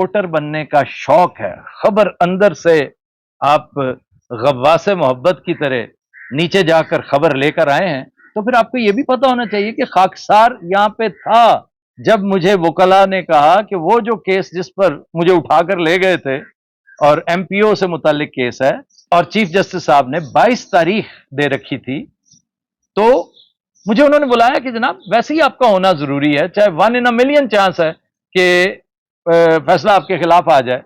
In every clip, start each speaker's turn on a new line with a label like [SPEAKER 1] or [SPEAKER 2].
[SPEAKER 1] Reporter बनने का शौक है, खबर अंदर से आप गव्वास मोहब्बत की तरह नीचे जाकर खबर लेकर आए हैं, तो फिर आपको यह भी पता होना चाहिए कि खाकसार यहां पे था जब मुझे वकला ने कहा कि वो जो केस जिस पर मुझे उठाकर ले गए थे और एमपीओ से मुतालिक केस है और चीफ जस्टिस साहब ने 22 तारीख दे रखी थी, तो मुझे उन्होंने बुलाया कि जनाब वैसे ही आपका होना जरूरी है, चाहे 1 in a million चांस है कि फैसला आपके खिलाफ आ जाए,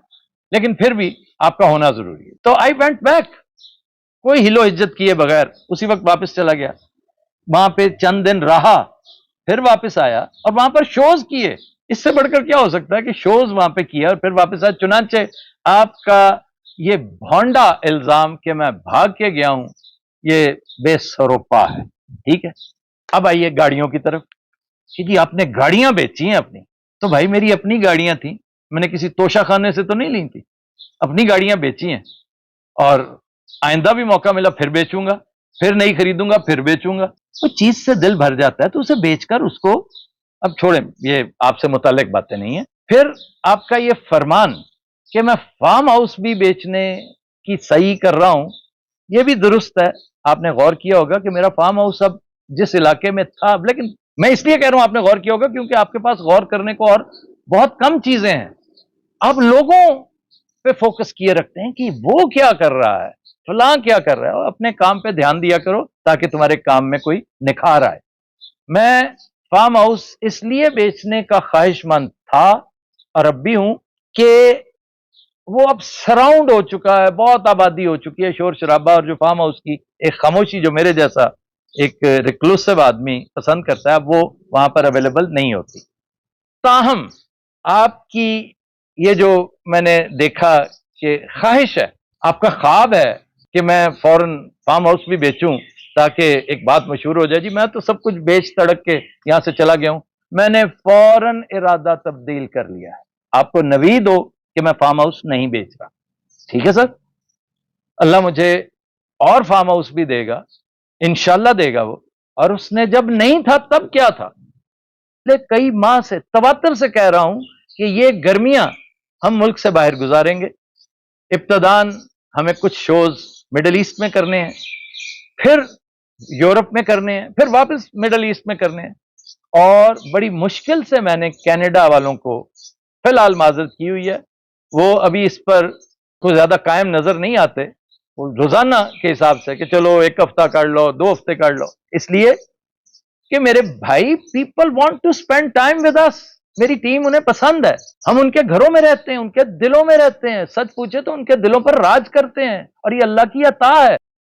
[SPEAKER 1] लेकिन फिर भी आपका होना जरूरी है। तो आई वेंट बैक, कोई हिलो इज्जत किए बगैर उसी वक्त वापस चला गया। वहां पे चंद दिन रहा, फिर वापस आया और वहां पर शोज किए। इससे बढ़कर क्या हो सकता है कि शोज वहां पे किया और फिर वापस आया। चुनांचे आपका ये भौंडा इल्जाम कि मैं भाग के गया हूं, ये बेसरोपा है। ठीक है, अब आइए गाड़ियों की तरफ कि जी आपने गाड़ियां बेची हैं अपनी। तो भाई मेरी अपनी गाड़ियां थी, मैंने किसी तोशाखाने से तो नहीं ली थी, अपनी गाड़ियां बेची हैं और आइंदा भी मौका मिला फिर बेचूंगा, फिर नहीं खरीदूंगा फिर बेचूंगा। तो चीज से दिल भर जाता है तो उसे बेचकर उसको, अब छोड़ें, ये आपसे मुताल्लिक बातें नहीं है। फिर आपका ये फरमान कि मैं फार्म हाउस भी बेचने की सही कर रहा हूं, यह भी दुरुस्त है। आपने गौर किया होगा कि मेरा फार्म हाउस अब जिस इलाके में था, लेकिन मैं इसलिए कह रहा हूं आपने गौर किया होगा क्योंकि आपके पास गौर करने को और बहुत कम चीजें हैं। आप लोगों पे फोकस किए रखते हैं कि वो क्या कर रहा है, फलां क्या कर रहा है। अपने काम पे ध्यान दिया करो ताकि तुम्हारे काम में कोई निखार आए। मैं फार्म हाउस इसलिए बेचने का ख्वाहिशमंद था और अब भी हूं कि वो अब सराउंड हो चुका है, बहुत आबादी हो चुकी है, शोर शराबा, और जो फार्म हाउस की एक खामोशी जो मेरे जैसा एक रिक्लूसिव आदमी पसंद करता है, वो वहां पर अवेलेबल नहीं होती। ताहम आपकी ये जो मैंने देखा कि ख्वाहिश है, आपका ख्वाब है कि मैं फौरन फार्म हाउस भी बेचूं ताकि एक बात मशहूर हो जाए, जी मैं तो सब कुछ बेच तड़क के यहां से चला गया हूं। मैंने फौरन इरादा तब्दील कर लिया है। आपको नवीद हो कि मैं फार्म हाउस नहीं बेच रहा। ठीक है सर, अल्लाह मुझे और फार्म हाउस भी देगा, इंशाल्लाह देगा वो। और उसने जब नहीं था तब क्या था, कई माह से तवातर से कह रहा हूं कि ये गर्मियां हम मुल्क से बाहर गुजारेंगे। इब्तदान हमें कुछ शोज मिडल ईस्ट में करने हैं, फिर यूरोप में करने हैं, फिर वापस मिडल ईस्ट में करने हैं। और बड़ी मुश्किल से मैंने कनाडा वालों को फिलहाल माजरत की हुई है, वो अभी इस पर कुछ ज्यादा कायम नजर नहीं आते, वो रोजाना के हिसाब से कि चलो एक हफ्ता कर लो, 2 हफ्ते कर लो, इसलिए कि मेरे भाई people want to spend time with us. मेरी टीम उन्हें पसंद है, हम उनके घरों में रहते हैं, उनके दिलों में रहते हैं, सच पूछे तो उनके दिलों पर राज करते हैं, और ये अल्लाह की अता है।